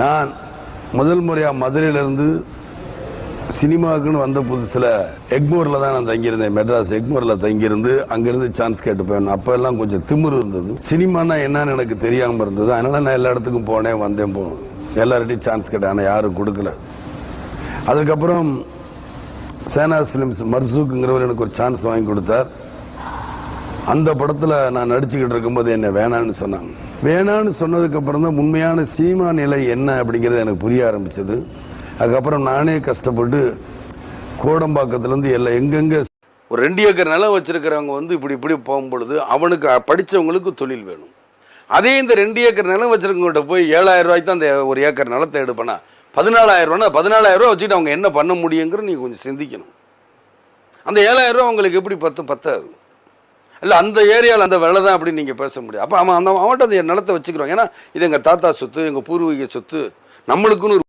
நான் முதல் முறையாக மதுரையிலேருந்து சினிமாவுக்குன்னு வந்த புதுசில் எக்மோரில் தான் நான் தங்கியிருந்தேன். மெட்ராஸ் எக்மோரில் தங்கியிருந்து அங்கேருந்து சான்ஸ் கேட்டு போயிருந்தேன். அப்போ எல்லாம் கொஞ்சம் திமிரு இருந்தது. சினிமானா என்னன்னு எனக்கு தெரியாமல் இருந்தது. அதனால் நான் எல்லா இடத்துக்கும் போனேன், வந்தேன், எல்லார்ட்டையும் சான்ஸ் கேட்டேன். ஆனால் யாரும் கொடுக்கல. அதுக்கப்புறம் சேனாஸ் ஃபிலிம்ஸ் மர்சூக்குங்கிறவர் எனக்கு ஒரு சான்ஸ் வாங்கி கொடுத்தார். அந்த படத்தில் நான் நடிச்சுக்கிட்டு இருக்கும்போது என்னை வேணான்னு சொன்னாங்க. வேணான்னு சொன்னதுக்கப்புறம் தான் உண்மையான சினிமா நிலை என்ன அப்படிங்கிறது எனக்கு புரிய ஆரம்பிச்சது. அதுக்கப்புறம் நானே கஷ்டப்பட்டு கோடம்பாக்கத்துலேருந்து எல்லாம் எங்கெங்கே ஒரு 2 ஏக்கர் நிலம் வச்சுருக்கிறவங்க இப்படி போகும்பொழுது அவனுக்கு படித்தவங்களுக்கு தொழில் வேணும். அதே இந்த 2 ஏக்கர் நிலம் வச்சுருக்கவங்கள்ட்ட போய் 7000 ரூபாய்க்கு தான் அந்த ஒரு ஏக்கர் நிலத்தை எடுப்பேனா 14,000 ரூபானா 14,000 ரூபா வச்சுட்டு அவங்க என்ன பண்ண முடியுங்கிற நீங்கள் கொஞ்சம் சிந்திக்கணும். அந்த 7,000 ரூபா அவங்களுக்கு எப்படி பத்தாது இல்லை, அந்த ஏரியாவில் அந்த வேலை தான் அப்படின்னு நீங்கள் பேச முடியும். அப்போ அவன்கிட்ட அந்த நிலத்தை வச்சுக்கிறோம். ஏன்னா இது எங்கள் தாத்தா சொத்து, எங்கள் பூர்வீக சொத்து, நம்மளுக்குன்னு.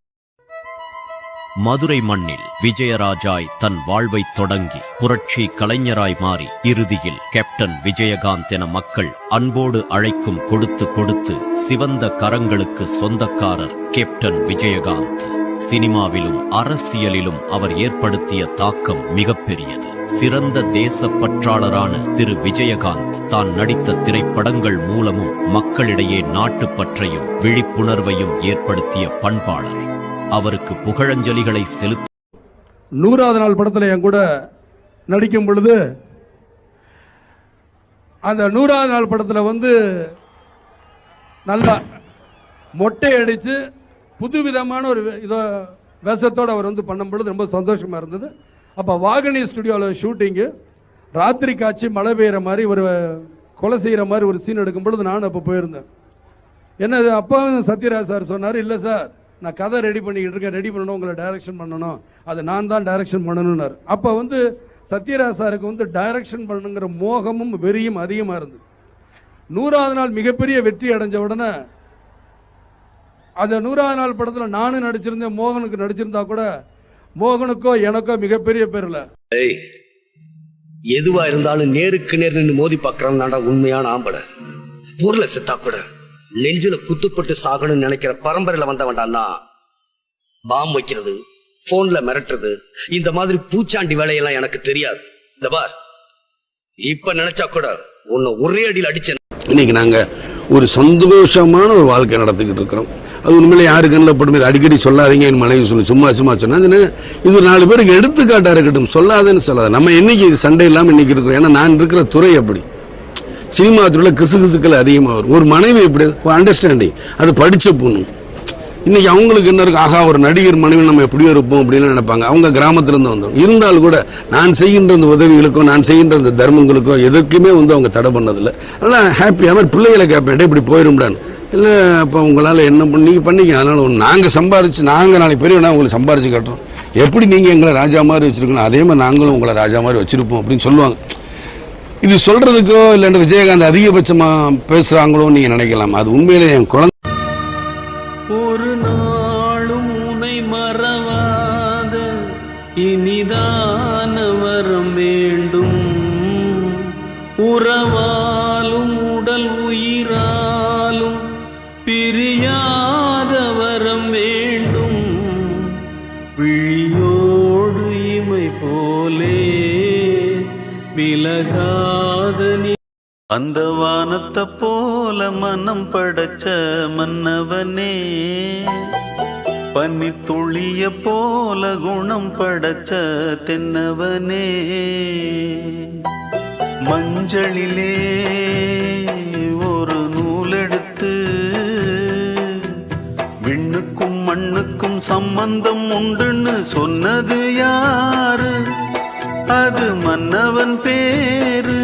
மதுரை மண்ணில் விஜயராஜாய் தன் வாழ்வை தொடங்கி புரட்சி கலைஞராய் மாறி இறுதியில் கேப்டன் விஜயகாந்த் என மக்கள் அன்போடு அழைக்கும் கொடுத்து கொடுத்து சிவந்த கரங்களுக்கு சொந்தக்காரர் கேப்டன் விஜயகாந்த். சினிமாவிலும் அரசியலிலும் அவர் ஏற்படுத்திய தாக்கம் மிகப்பெரியது. சிறந்த தேசப்பற்றாளரான திரு விஜயகாந்த் தான் நடித்த திரைப்படங்கள் மூலமும் மக்களிடையே நாட்டுப்பற்றையும் விழிப்புணர்வையும் ஏற்படுத்திய பண்பாளர். அவருக்கு புகழஞ்சலிகளை செலுத்த 100வது நாள் படத்தில் என் கூட நடிக்கும் பொழுது அந்த 100வது நாள் படத்தில் நல்லா மொட்டை அடிச்சு புதுவிதமான ஒரு வேஷத்தோடு அவர் பண்ணும் பொழுது ரொம்ப சந்தோஷமா இருந்தது. அப்போ வாகனி ஸ்டுடியோவில் ஷூட்டிங்கு, ராத்திரி காட்சி, மழை பெய்கிற மாதிரி ஒரு கொலை செய்கிற மாதிரி ஒரு சீன் எடுக்கும் பொழுது நானும் அப்போ போயிருந்தேன். என்ன அப்போ சத்யராஜ் சார் சொன்னார், இல்லை சார் நான் கதை ரெடி பண்ணிக்கிட்டு இருக்கேன், ரெடி பண்ணணும், உங்களை டைரக்ஷன் பண்ணணும், அது நான் தான் டைரக்ஷன் பண்ணணும்னார். அப்போ சத்யராஜ் சாருக்கு டைரக்ஷன் பண்ணுங்கிற மோகமும் வெறியும் அதிகமாக இருந்தது. 100வது நாள் மிகப்பெரிய வெற்றி அடைஞ்ச உடனே அந்த 100வது நாள் படத்தில் நானும் நடிச்சிருந்தேன், மோகனுக்கு நடிச்சிருந்தா கூட மோகனுக்கோ எனக்கோ மிகப்பெரிய பேர் இல்ல. எதுவா இருந்தாலும் நேருக்கு நேர் நின்று மோதி பாக்குறான் உண்மையான ஆம்பளை. பொருளை செத்தா கூட நெஞ்சில குத்துப்பட்டு சாகணும்னு நினைக்கிற பரம்பரையில வந்தவன்டான்னா பாம் வைக்கிறது, போன்ல மிரட்டுறது, இந்த மாதிரி பூச்சாண்டி வேலையெல்லாம் எனக்கு தெரியாது. இந்த பார், இப்ப நினைச்சா கூட உன்னை ஒரே அடியில் அடிச்சேன். இன்னைக்கு நாங்க ஒரு சந்தோஷமான ஒரு வாழ்க்கை நடத்திக்கிட்டு இருக்கிறோம். அது உண்மையிலே யாருக்கு நல்லப்படுமே, அடிக்கடி சொல்லாதீங்க என் மனைவி சொல்லி சும்மா சொன்னா இது ஒரு 4 பேருக்கு எடுத்துக்காட்டா இருக்கட்டும், சொல்லாதேன்னு சொல்லாத. நம்ம என்னைக்கு இது சண்டை இல்லாமல் இன்னைக்கு இருக்கிறோம். ஏன்னா நான் இருக்கிற துறை அப்படி, சினிமா துறையில கிசுகிசுக்கள் அதிகமாக வரும். ஒரு மனைவி எப்படி அண்டர்ஸ்டாண்டிங், அது படிச்ச பொண்ணு. இன்னைக்கு அவங்களுக்கு என்ன இருக்கு, ஆகா ஒரு நடிகர் மனைவி நம்ம எப்படியோ இருப்போம் அப்படின்னு நினைப்பாங்க. அவங்க கிராமத்திலிருந்து வந்தோம். இருந்தாலும் கூட நான் செய்கின்ற அந்த உதவிகளுக்கோ நான் செய்கின்ற அந்த தர்மங்களுக்கோ எதற்குமே அவங்க தடை பண்ணதில்லை. அதெல்லாம் ஹாப்பியாக மாதிரி பிள்ளைகளை கேட்பேன், இப்படி போயிடும்டான்னு. இல்லை அப்போ உங்களால் என்ன பண்ணிக்க, அதனால நாங்கள் சம்பாரிச்சு நாங்கள் நாளைக்கு பெரியவனா உங்களுக்கு சம்பாரிச்சு காட்டுறோம். எப்படி நீங்கள் எங்களை ராஜா மாதிரி வச்சிருக்கணும், அதே மாதிரி நாங்களும் உங்களை ராஜா மாதிரி வச்சிருப்போம் அப்படின்னு சொல்லுவாங்க. இது சொல்றதுக்கோ இல்லைன்ற விஜயகாந்த் அதிகபட்சமா பேசுறாங்களோ நீங்க நினைக்கலாம். அது உண்மையிலே என் குழந்தை. ஒரு நாளும் உன்னை மறவாத இனிதான வரம் வேண்டும், உறவாலும் உடல் உயிராலும் பிரியாத வரம் வேண்டும், விழியோடு இமை போலே விலகாத நீ அந்த வானத்தை போல மனம் படைச்ச மன்னவனே, பனி துளிய போல குணம் படைச்ச தென்னவனே, மஞ்சளிலே ஒரு நூலெடுத்து விண்ணுக்கும் மண்ணுக்கும் சம்பந்தம் உண்டுன்னு சொன்னது யாரு, அது மன்னவன் பேரு.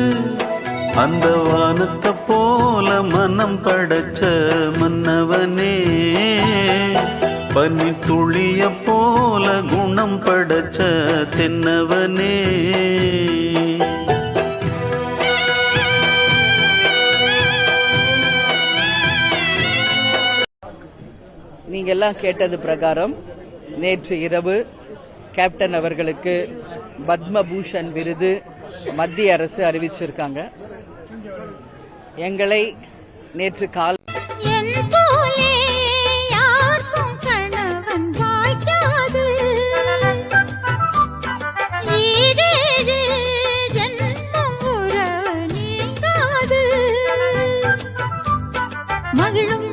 அந்த வானத்தை போல மனம் படைச்ச மன்னவனே, பனி துளிய போல குணம் படைச்ச தென்னவனே. நீங்கெல்லாம் கேட்டது பிரகாரம் நேற்று இரவு கேப்டன் அவர்களுக்கு பத்மபூஷன் விருது மத்திய அரசு அறிவிச்சிருக்காங்க. எங்களை நேற்று மகிழும்